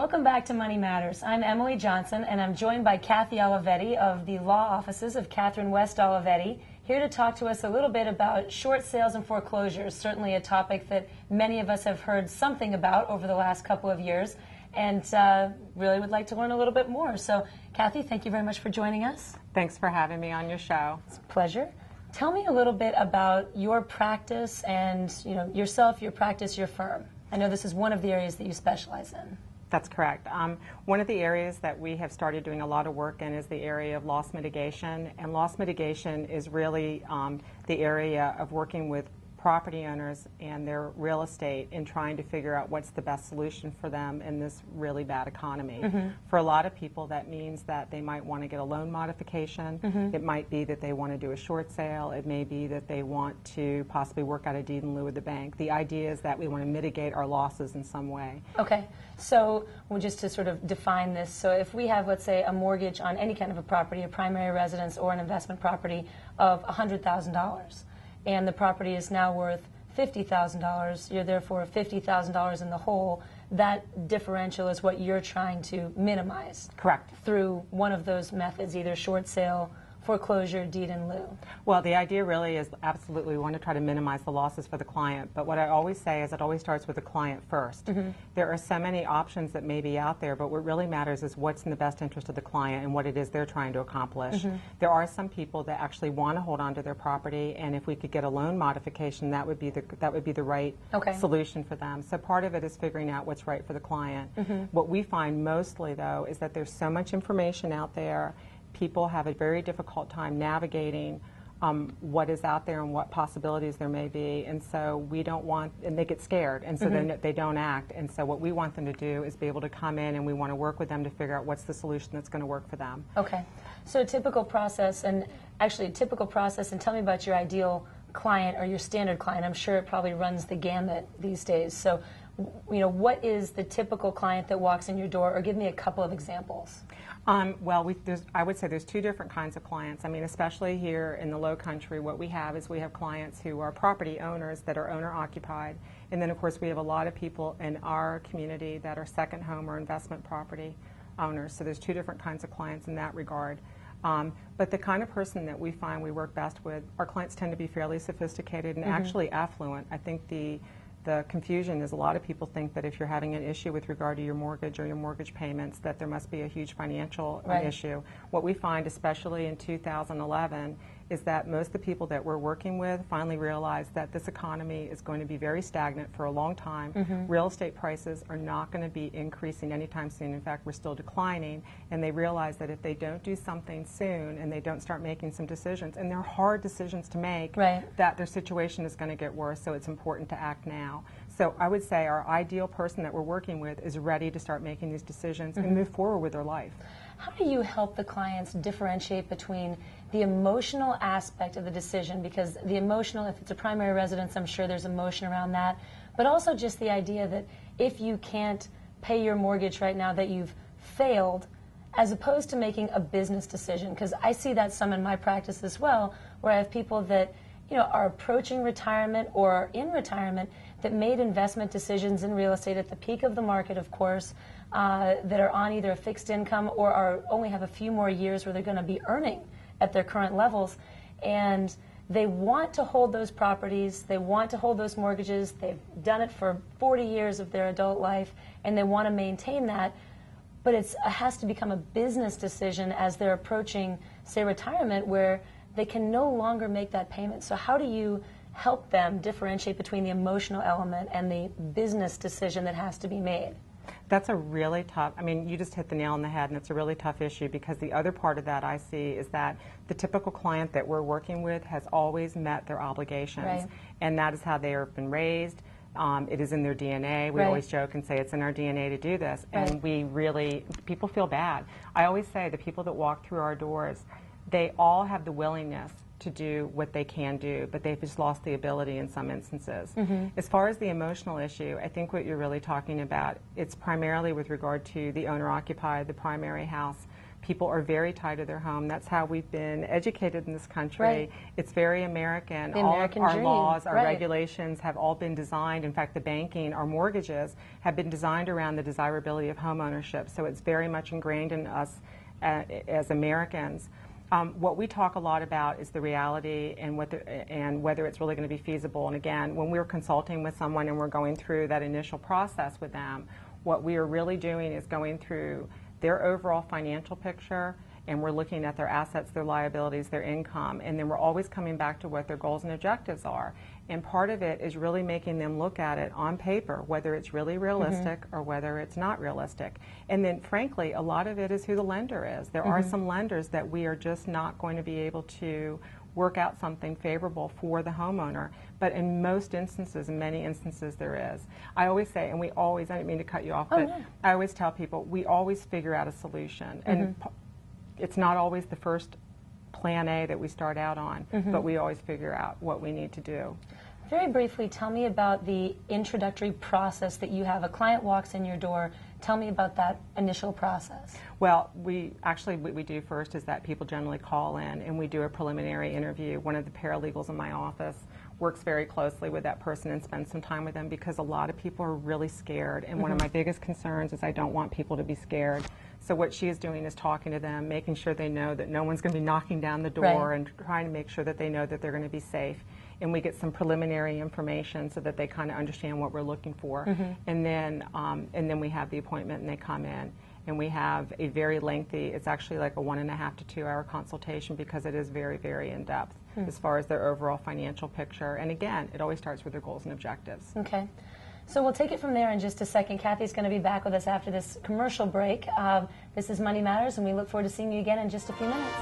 Welcome back to Money Matters. I'm Emily Johnson, and I'm joined by Cathy Oliveiti of the law offices of Catherine West Oliveiti, here to talk to us a little bit about short sales and foreclosures, certainly a topic that many of us have heard something about over the last couple of years, and really would like to learn a little bit more. So, Cathy, thank you very much for joining us. Thanks for having me on your show. It's a pleasure. Tell me a little bit about your practice and, yourself, your practice, your firm. I know this is one of the areas that you specialize in. That's correct. One of the areas that we have started doing a lot of work in is the area of loss mitigation. And loss mitigation is really the area of working with property owners and their real estate in trying to figure out what's the best solution for them in this really bad economy. Mm-hmm. For a lot of people, that means that they might want to get a loan modification. Mm-hmm. It might be that they want to do a short sale. It may be that they want to possibly work out a deed in lieu with the bank. The idea is that we want to mitigate our losses in some way. Okay. So, just to sort of define this, so if we have, let's say, a mortgage on any kind of a property, a primary residence or an investment property of $100,000, and the property is now worth $50,000, you're therefore $50,000 in the hole, that differential is what you're trying to minimize. Correct. Through one of those methods, either short sale, foreclosure, deed in lieu. Well, the idea really is absolutely we want to try to minimize the losses for the client, but what I always say is it always starts with the client first. Mm-hmm. There are so many options that may be out there, but what really matters is what's in the best interest of the client and what it is they're trying to accomplish. Mm-hmm. There are some people that actually want to hold on to their property, and if we could get a loan modification, that would be the right solution for them. So part of it is figuring out what's right for the client. Mm-hmm. What we find mostly, though, is that there's so much information out there. People have a very difficult time navigating what is out there and what possibilities there may be, and so we don't want, and they get scared, and so mm-hmm. then they don't act. And so what we want them to do is be able to come in, and we want to work with them to figure out what's the solution that's going to work for them. Okay. So a typical process, and tell me about your ideal client or your standard client. I'm sure it probably runs the gamut these days. So, what is the typical client that walks in your door, or give me a couple of examples. Well, I would say there's two different kinds of clients. I mean, especially here in the Low Country, what we have is we have clients who are property owners that are owner-occupied. And then, of course, we have a lot of people in our community that are second home or investment property owners. So there's two different kinds of clients in that regard. But the kind of person that we find we work best with, our clients tend to be fairly sophisticated and mm-hmm. actually affluent. I think the confusion is a lot of people think that if you're having an issue with regard to your mortgage or your mortgage payments, that there must be a huge financial issue. What we find, especially in 2011, is that most of the people that we're working with finally realize that this economy is going to be very stagnant for a long time. Mm-hmm. Real estate prices are not going to be increasing anytime soon. In fact, we're still declining, and they realize that if they don't do something soon and they don't start making some decisions, and they're hard decisions to make, that their situation is going to get worse, so it's important to act now. So I would say our ideal person that we're working with is ready to start making these decisions mm-hmm. and move forward with their life. How do you help the clients differentiate between the emotional aspect of the decision, because the emotional, if it's a primary residence, I'm sure there's emotion around that, but also just the idea that if you can't pay your mortgage right now, that you've failed, as opposed to making a business decision? Because I see that some in my practice as well, where I have people that are approaching retirement or are in retirement that made investment decisions in real estate at the peak of the market, of course, that are on either a fixed income or only have a few more years where they're going to be earning at their current levels, and they want to hold those properties, they want to hold those mortgages, they've done it for 40 years of their adult life, and they want to maintain that, but it has to become a business decision as they're approaching, say, retirement, where they can no longer make that payment. So how do you help them differentiate between the emotional element and the business decision that has to be made? That's a really tough, you just hit the nail on the head, and it's a really tough issue, because the other part of that I see is that the typical client that we're working with has always met their obligations, and that is how they have been raised. It is in their DNA. We always joke and say it's in our DNA to do this, and people feel bad. I always say the people that walk through our doors, they all have the willingness to do what they can do, but they've just lost the ability in some instances. Mm-hmm. As far as the emotional issue, I think what you're really talking about, it's primarily with regard to the owner-occupied, the primary house. People are very tied to their home. That's how we've been educated in this country. Right. It's very American. The all American of our dream. laws, our Right. regulations have all been designed. In fact, the banking, our mortgages have been designed around the desirability of home ownership. So it's very much ingrained in us as Americans. What we talk a lot about is the reality and whether it's really going to be feasible. And again, when we're consulting with someone and we're going through that initial process with them, what we are really doing is going through their overall financial picture, and we're looking at their assets, their liabilities, their income, and then we're always coming back to what their goals and objectives are. And part of it is really making them look at it on paper, whether it's really realistic or whether it's not realistic. And then, frankly, a lot of it is who the lender is. There are some lenders that we are just not going to be able to work out something favorable for the homeowner. But in most instances, in many instances, there is. I always say, and we always, I didn't mean to cut you off, but I always tell people, we always figure out a solution. And it's not always the first plan A that we start out on, but we always figure out what we need to do. Very briefly, tell me about the introductory process that you have. A client walks in your door. Tell me about that initial process. Well, what we do first is that people generally call in and we do a preliminary interview. One of the paralegals in my office works very closely with that person and spends some time with them because a lot of people are really scared. And one of my biggest concerns is I don't want people to be scared. So what she is doing is talking to them, making sure they know that no one's going to be knocking down the door and trying to make sure that they know that they're going to be safe. And we get some preliminary information so that they kind of understand what we're looking for. And then we have the appointment and they come in. And we have a very lengthy, it's actually like a 1.5 to 2 hour consultation because it is very, very in-depth as far as their overall financial picture. And again, it always starts with their goals and objectives. Okay. So we'll take it from there in just a second. Kathy's going to be back with us after this commercial break. This is Money Matters, and we look forward to seeing you again in just a few minutes.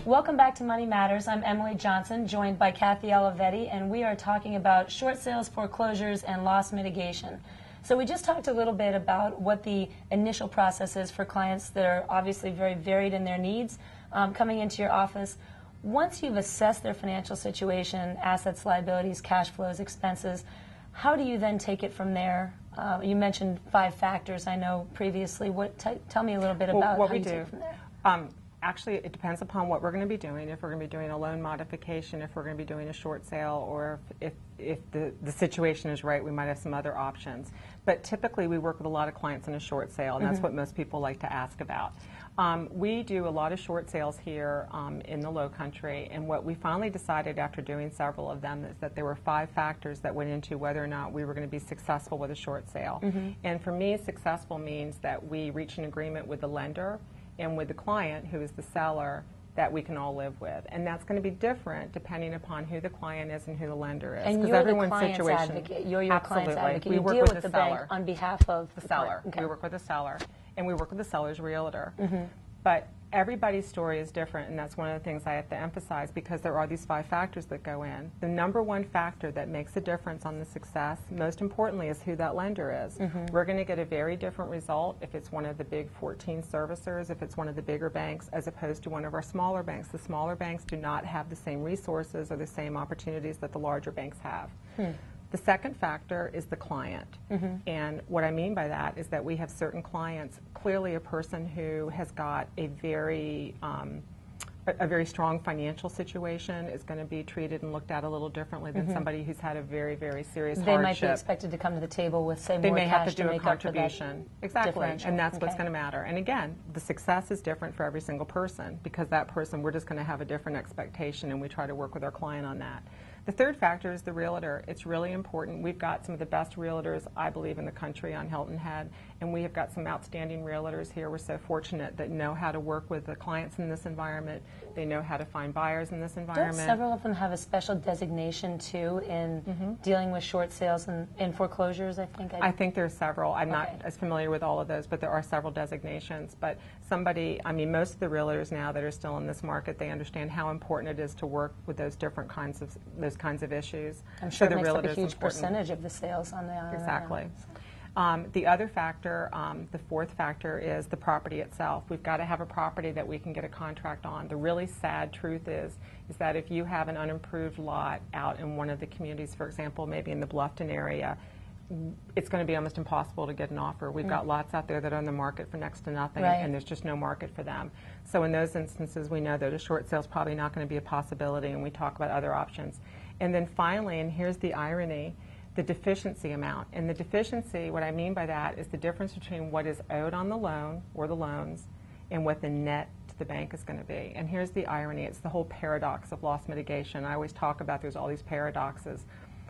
Welcome back to Money Matters. I'm Emily Johnson, joined by Cathy Oliveiti, and we are talking about short sales, foreclosures, and loss mitigation. So we just talked a little bit about what the initial process is for clients that are obviously very varied in their needs coming into your office. Once you've assessed their financial situation, assets, liabilities, cash flows, expenses, how do you then take it from there? You mentioned 5 factors, I know, previously. Tell me a little bit about what how we you do. take it from there. Actually, it depends upon what we're going to be doing. If we're going to be doing a loan modification, if we're going to be doing a short sale, or if the situation is right, we might have some other options. But typically, we work with a lot of clients in a short sale, and that's what most people like to ask about. We do a lot of short sales here in the Low Country, and what we finally decided after doing several of them is that there were 5 factors that went into whether or not we were going to be successful with a short sale. And for me, successful means that we reach an agreement with the lender and with the client, who is the seller, that we can all live with. And that's going to be different depending upon who the client is and who the lender is. And you're the client's advocate. You're your client's advocate. We You work deal with the seller. bank on behalf of The seller. Okay. We work with the seller, and we work with the seller's realtor. But everybody's story is different, and that's one of the things I have to emphasize because there are these 5 factors that go in. The number one factor that makes a difference on the success, most importantly, is who that lender is. We're going to get a very different result if it's one of the big 14 servicers, if it's one of the bigger banks, as opposed to one of our smaller banks. The smaller banks do not have the same resources or the same opportunities that the larger banks have. The second factor is the client. And what I mean by that is that we have certain clients, clearly a person who has got a very strong financial situation is going to be treated and looked at a little differently than somebody who's had a very, very serious hardship. They might be expected to come to the table with, say, more cash to make up for that. They may have to do a contribution. Exactly, and that's what's Okay. going to matter. And again, the success is different for every single person because that person, we're just going to have a different expectation, and we try to work with our client on that. The third factor is the realtor. It's really important. We've got some of the best realtors, I believe, in the country on Hilton Head, and we have got some outstanding realtors here. We're so fortunate that know how to work with the clients in this environment. They know how to find buyers in this environment. Don't several of them have a special designation, too, in dealing with short sales and foreclosures, I think? I think there are several. I'm not as familiar with all of those, but there are several designations. But most of the realtors now that are still in this market, they understand how important it is to work with those different kinds of issues. I'm sure so it makes up a huge percentage of the sales on the island. Exactly. The other factor, the fourth factor, is the property itself. We've got to have a property that we can get a contract on. The really sad truth is that if you have an unimproved lot out in one of the communities, for example, maybe in the Bluffton area, it's going to be almost impossible to get an offer. We've got lots out there that are on the market for next to nothing, and there's just no market for them. So in those instances, we know that a short sale is probably not going to be a possibility, and we talk about other options. And then finally, and here's the irony, the deficiency amount. And the deficiency, what I mean by that, is the difference between what is owed on the loan or the loans and what the net to the bank is going to be. And here's the irony. It's the whole paradox of loss mitigation. I always talk about there's all these paradoxes.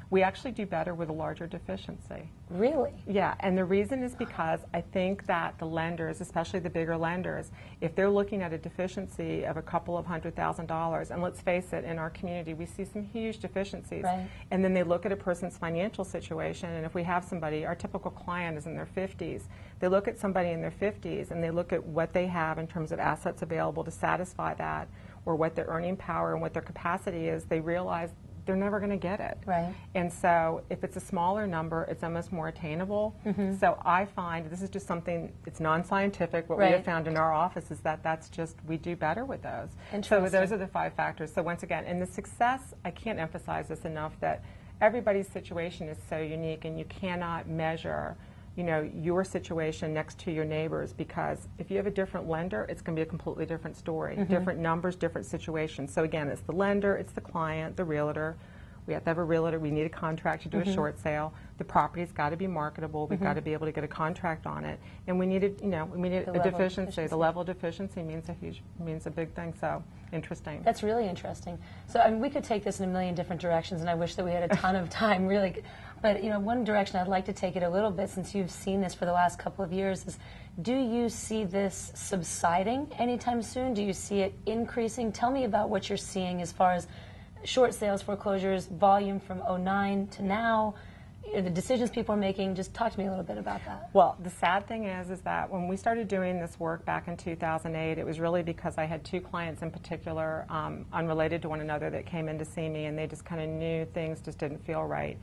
We actually do better with a larger deficiency. Really? Yeah, and the reason is because I think that the lenders, especially the bigger lenders, if they're looking at a deficiency of a couple of $100,000, and let's face it, in our community we see some huge deficiencies, and then they look at a person's financial situation, and if we have somebody, our typical client is in their 50s, they look at somebody in their 50s and they look at what they have in terms of assets available to satisfy that, or what their earning power and what their capacity is, they realize they're never going to get it. Right. And so if it's a smaller number, it's almost more attainable. So I find, this is just something, it's non-scientific, what we have found in our office is that that's just, we do better with those. So those are the 5 factors. So once again, in the success, I can't emphasize this enough, that everybody's situation is so unique, and you cannot measure your situation next to your neighbors, because if you have a different lender, it's going to be a completely different story. Different numbers, different situations. So again, it's the lender, it's the client, the realtor. We have to have a realtor. We need a contract to do a short sale. The property's got to be marketable. We've got to be able to get a contract on it, and we need a deficiency. The level of deficiency means a big thing. So interesting. That's really interesting. So we could take this in a million different directions, and I wish that we had a ton of time, really. But one direction I'd like to take it a little bit, since you've seen this for the last couple of years, is: do you see this subsiding anytime soon? Do you see it increasing? Tell me about what you're seeing as far as short sales, foreclosures, volume from '09 to now, the decisions people are making. Just talk to me a little bit about that. Well, the sad thing is that when we started doing this work back in 2008, it was really because I had 2 clients in particular, unrelated to one another, that came in to see me, and they just kind of knew things just didn't feel right.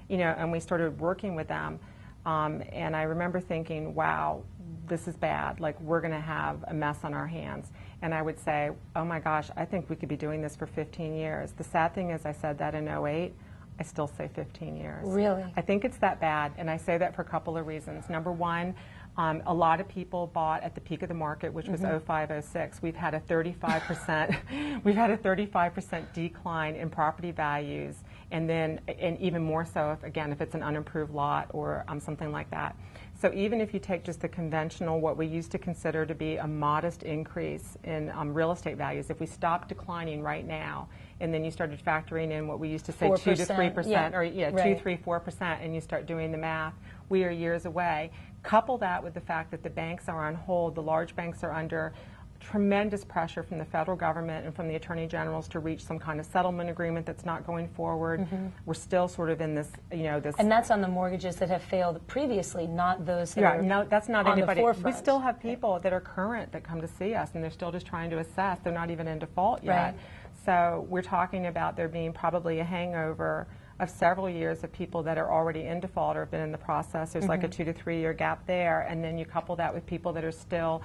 And we started working with them, and I remember thinking, wow, this is bad. Like, we're going to have a mess on our hands. And I would say, oh my gosh, I think we could be doing this for 15 years. The sad thing is I said that in '08. I still say 15 years. Really? I think it's that bad, and I say that for a couple of reasons. Number one, a lot of people bought at the peak of the market, which was '05, '06. We've had a 35% decline in property values, and even more so if it's an unimproved lot or something like that. So even if you take just the conventional, what we used to consider to be a modest increase in real estate values, if we stopped declining right now, and then you started factoring in what we used to say 2 to 3%, or 2, 3, 4%, and you start doing the math, we are years away. Couple that with the fact that the banks are on hold, the large banks are under tremendous pressure from the federal government and from the attorney generals to reach some kind of settlement agreement that's not going forward. We're still sort of in this, this. And that's on the mortgages that have failed previously, not those that are no, that's not on anybody. the forefront. We still have people that are current that come to see us, and they're still just trying to assess. They're not even in default yet. Right. So we're talking about there being probably a hangover of several years of people that are already in default or have been in the process. There's like a 2 to 3 year gap there, and then you couple that with people that are still,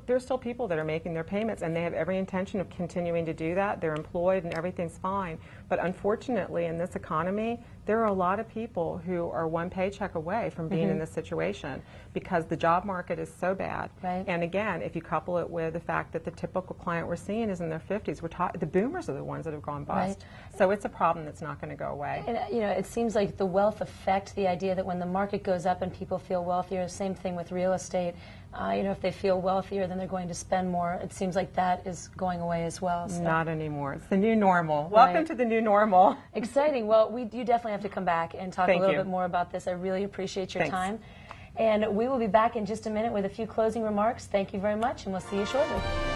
there's still people that are making their payments, and they have every intention of continuing to do that. They're employed and everything's fine. But unfortunately, in this economy, there are a lot of people who are one paycheck away from being in this situation, because the job market is so bad. Right. And again, if you couple it with the fact that the typical client we're seeing is in their 50s, the boomers are the ones that have gone bust. Right. So it's a problem that's not going to go away. And, it seems like the wealth effect, the idea that when the market goes up and people feel wealthier, same thing with real estate, if they feel wealthier, then they're going to spend more. It seems like that is going away as well. So. Not anymore. It's the new normal. Welcome to the new normal. Exciting. Well, you definitely have to come back and talk a little bit more about this. I really appreciate your time. And we will be back in just a minute with a few closing remarks. Thank you very much, and we'll see you shortly.